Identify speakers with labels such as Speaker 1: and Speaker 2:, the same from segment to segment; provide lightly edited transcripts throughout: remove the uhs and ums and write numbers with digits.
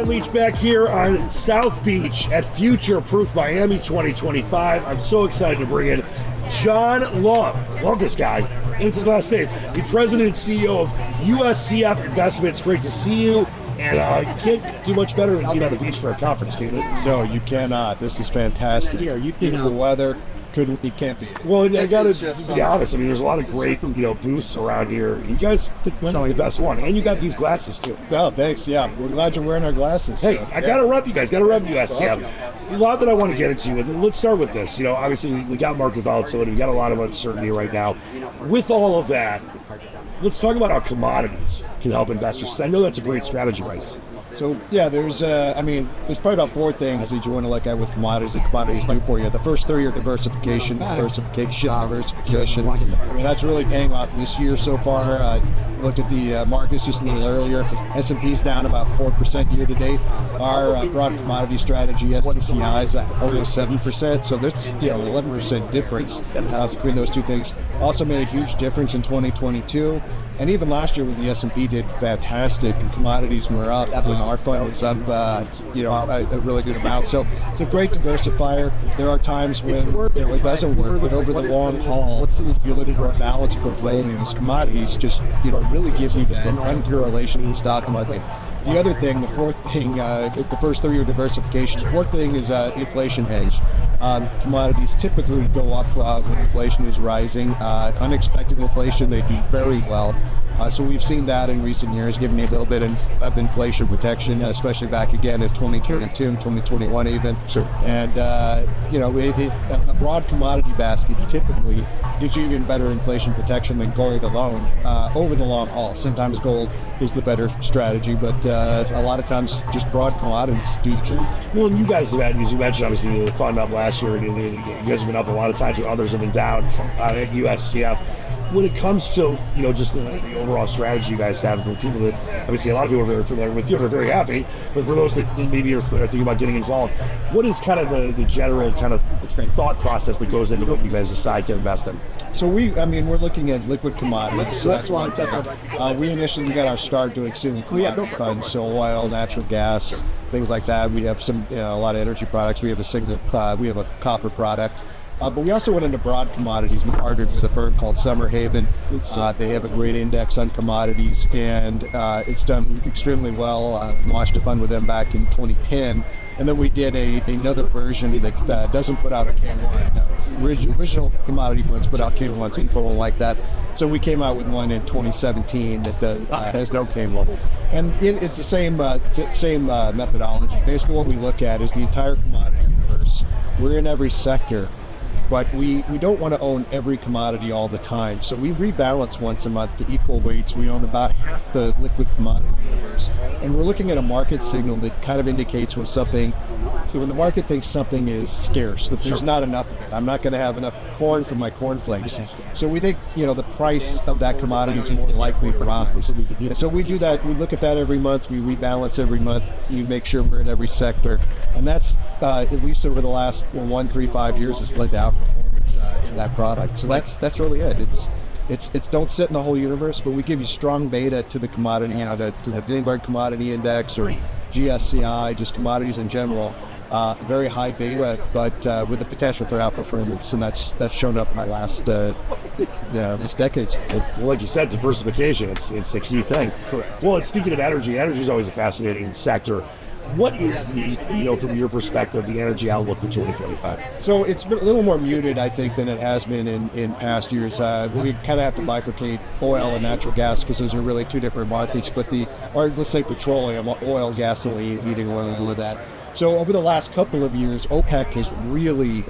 Speaker 1: Leach back here on South Beach at Future Proof Miami 2025. I'm so excited to bring in John Love this guy, and it's his last name, the president and CEO of USCF Investments. Great to see you, and you can't do much better than being on the beach for a conference, can you?
Speaker 2: So you cannot. This is fantastic. Beautiful weather. You can't be.
Speaker 1: Well, I gotta be honest. I mean, there's a lot of great, booths around here. You guys picked the best one, and you got these glasses too.
Speaker 2: Oh, thanks. Yeah, we're glad you're wearing our glasses.
Speaker 1: Hey, I gotta rep you guys. Gotta rep USCF. Awesome. A lot that I want to get into. Let's start with this. Obviously we got market volatility. We got a lot of uncertainty right now. With all of that, let's talk about how commodities can help investors. Because I know that's a great strategy, Bryce.
Speaker 2: So yeah, there's probably about four things that you want to look at with commodities and commodities do for you. The first three are diversification. I mean, that's really paying off this year so far. Looked at the markets just a little earlier. S&P's down about 4% year to date. Our broad commodity strategy, STCI, is at over 7%. So that's 11% difference between those two things. Also made a huge difference in 2022. And even last year when the S&P did fantastic and commodities were up, when our fund was up, a really good amount. So it's a great diversifier. There are times when it doesn't work, but over the long haul, if you look at our balanced portfolios, commodities just really gives you that uncorrelation in the stock market. The other thing, the fourth thing, the first three are diversification. The fourth thing is inflation hedge. Commodities typically go up when inflation is rising. Unexpected inflation, they do very well. So we've seen that in recent years, giving a little bit of inflation protection, especially back again in 2022 and 2021 even.
Speaker 1: Sure.
Speaker 2: And, a broad commodity basket typically gives you even better inflation protection than gold alone over the long haul. Sometimes gold is the better strategy, but a lot of times just broad commodities do.
Speaker 1: Well, you guys have had, as you mentioned, obviously the fund up last year, and you guys have been up a lot of times when others have been down at USCF. When it comes to, just the overall strategy you guys have, for people that, obviously a lot of people are very familiar with you, are very happy, but for those that maybe are thinking about getting involved, what is kind of the general kind of thought process that goes into what you guys decide to invest in?
Speaker 2: So we're looking at liquid commodities. So that's what I'm talking about. We initially got our start doing single commodity funds, so oil, natural gas, things like that. We have some, a lot of energy products. We have we have a copper product. But we also went into broad commodities. We partnered with a firm called Summer Haven. They have a great index on commodities, and it's done extremely well. Launched a fund with them back in 2010, and then we did another version that doesn't put out a K1. Original commodity funds put out K1s, and people don't like that. So we came out with one in 2017 that has no K1. And it's the same methodology. Basically what we look at is the entire commodity universe. We're in every sector. But we don't want to own every commodity all the time. So we rebalance once a month to equal weights. We own about half the liquid commodity universe. And we're looking at a market signal that kind of indicates when the market thinks something is scarce, that there's not enough of it. I'm not going to have enough corn for my cornflakes. So we think, the price of that commodity is more likely to rise. So we do that. We look at that every month. We rebalance every month. We make sure we're in every sector. And that's, at least over the last 1, 3, 5 years, has led to outperformance in that product. So that's really it. It's don't sit in the whole universe, but we give you strong beta to the commodity, to the Bloomberg Commodity Index or GSCI, just commodities in general. Very high beta, but with the potential for outperformance, and that's shown up in my last this decade.
Speaker 1: Well, like you said, diversification, it's a key thing.
Speaker 2: Correct.
Speaker 1: Well, speaking of energy is always a fascinating sector. What is the, from your perspective, the energy outlook for 2025?
Speaker 2: So it's been a little more muted, I think, than it has been in past years. We kind of have to bifurcate oil and natural gas because those are really two different markets. But let's say petroleum, oil, gasoline, heating oil, and all of that. So over the last couple of years, OPEC has really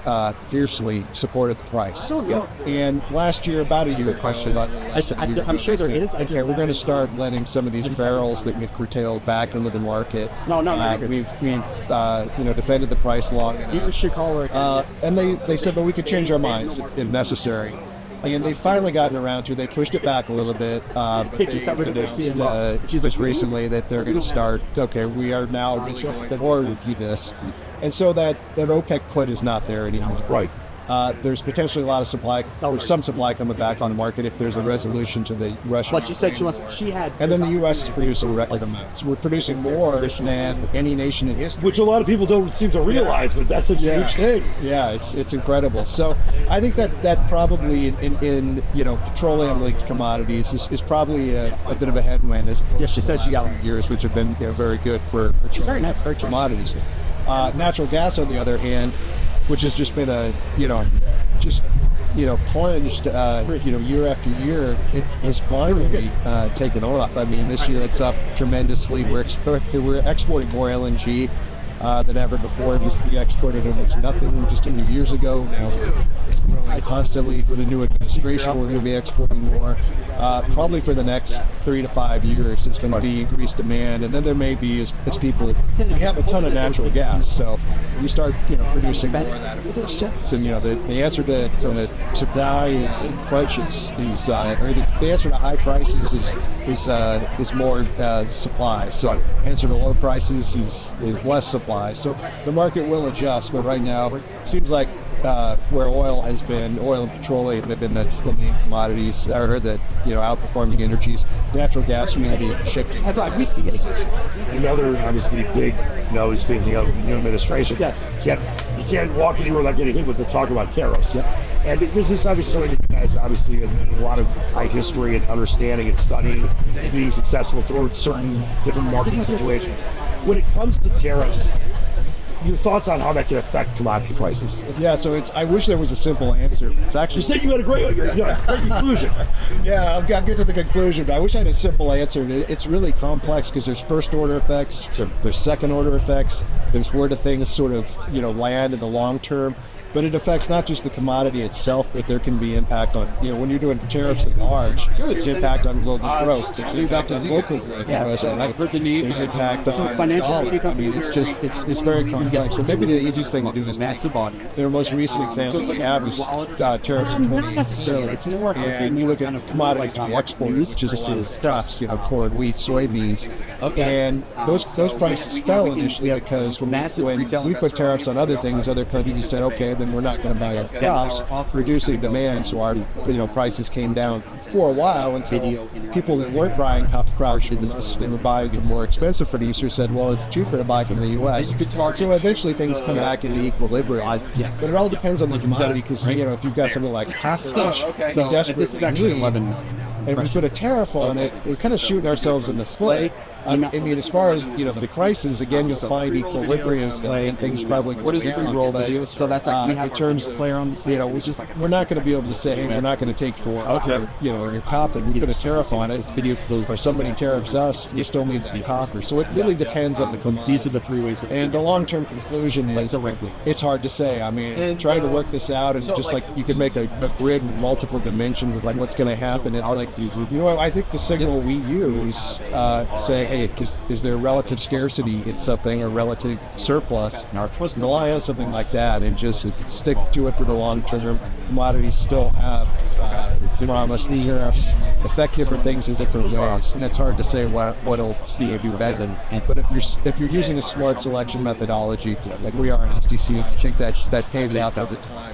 Speaker 2: fiercely supported the price. And last year, about a year, I'm sure there is. We're going to start letting some of these barrels that we've curtailed back into the market. We've defended the price long enough. And they said, but we could change our minds if necessary. And they've finally gotten around to, they pushed it back a little bit. Just recently that they're going to start, we are now more to do this. And so that OPEC put is not there anymore.
Speaker 1: Right.
Speaker 2: there's potentially a lot of supply, or some supply coming back on the market if there's a resolution to the Russian.
Speaker 3: But she said she had.
Speaker 2: And then the U.S. is producing record amounts. We're producing more than any nation in history.
Speaker 1: Which a lot of people don't seem to realize, but that's a huge thing.
Speaker 2: Yeah, it's incredible. So I think that probably in petroleum-linked commodities is probably a bit of a headwind. Yes, she said she got years, which have been very good for commodities. Natural gas, on the other hand, which has just been plunged, year after year, it has finally taken off. I mean, this year it's up tremendously. We're exporting more LNG than ever before. We exported almost nothing just a few years ago. Now it's growing constantly. With a new administration, we're going to be exporting more. Probably for the next 3 to 5 years, it's going to be increased demand, and then there may be as people. We have a ton of natural gas, so we start producing more of that. And the answer to supply and prices is, or the answer to high prices is more supply. So the answer to low prices is less supply. So the market will adjust, but right now it seems like where oil and petroleum have been the main commodities, or that outperforming energies. Natural gas may be shifting.
Speaker 3: That's right. We see it.
Speaker 1: Another obviously big, speaking of new administration, you can't walk anywhere without getting hit with the talk about tariffs.
Speaker 2: Yeah.
Speaker 1: And this is obviously something that you guys obviously have a lot of high history and understanding and studying, and being successful through certain different market situations. When it comes to tariffs, your thoughts on how that can affect commodity prices?
Speaker 2: Yeah, so I wish there was a simple answer. It's actually.
Speaker 1: You said you had a great conclusion.
Speaker 2: Yeah, I'll get to the conclusion, but I wish I had a simple answer. It's really complex because there's first order effects, there's second order effects, there's where do things sort of land in the long term. But it affects not just the commodity itself, but there can be impact on, when you're doing tariffs at large, there's impact on global growth. There's impact on local growth. There's impact on financial. I mean, it's very complex. So maybe the easiest thing to do is massive on their most recent examples we have is tariffs in 2018. And you look at commodities we export, which is crops, corn, wheat, soybeans. And those prices fell initially because when we put tariffs on other things, other countries said, okay, then we're not going to buy our crops, reducing demand. So our prices came down for a while until people that weren't buying crops, they were buying from more expensive producers, said, well, it's cheaper to buy from the U.S. So eventually things come back into equilibrium. But it all depends on the commodity, because if you've got something like hostage, so this is actually 11. And if we put a tariff on it, we're kind of shooting ourselves in the foot. I mean, as far as the prices, again, you'll find equilibrium and things probably. What is your role? So that's like we have terms of player on. We're not going to be able to say, hey, we're not going to take for your cop, and we put a tariff on it. Or somebody tariffs us, we still need to be coppers. So it really depends on these are the three ways. And the long-term conclusion, it's hard to say. I mean, trying to work this out, and just like you could make a grid with multiple dimensions of like what's going to happen. It's like I think the signal we use say, hey, is there relative scarcity in something or relative surplus? Rely on something like that and just stick to it for the long term. Commodities still have promise. Tariffs affect different things in different ways, and it's hard to say what'll do better. But if you're using a smart selection methodology like we are in SDC, I think that pays out over time.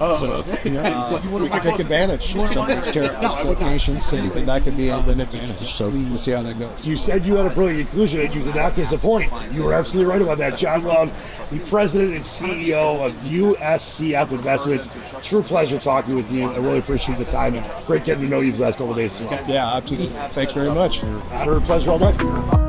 Speaker 2: We can take advantage of some of these tariff dislocations, and that could be an advantage. So we'll see how that goes.
Speaker 1: You said you had a brilliant conclusion, and you did not disappoint. You were absolutely right about that. John Love, the president and CEO of USCF Investments. True pleasure talking with you. I really appreciate the time, and great getting to know you the last couple of days as well.
Speaker 2: Yeah, absolutely. Thanks very much.
Speaker 1: Honor and pleasure all night.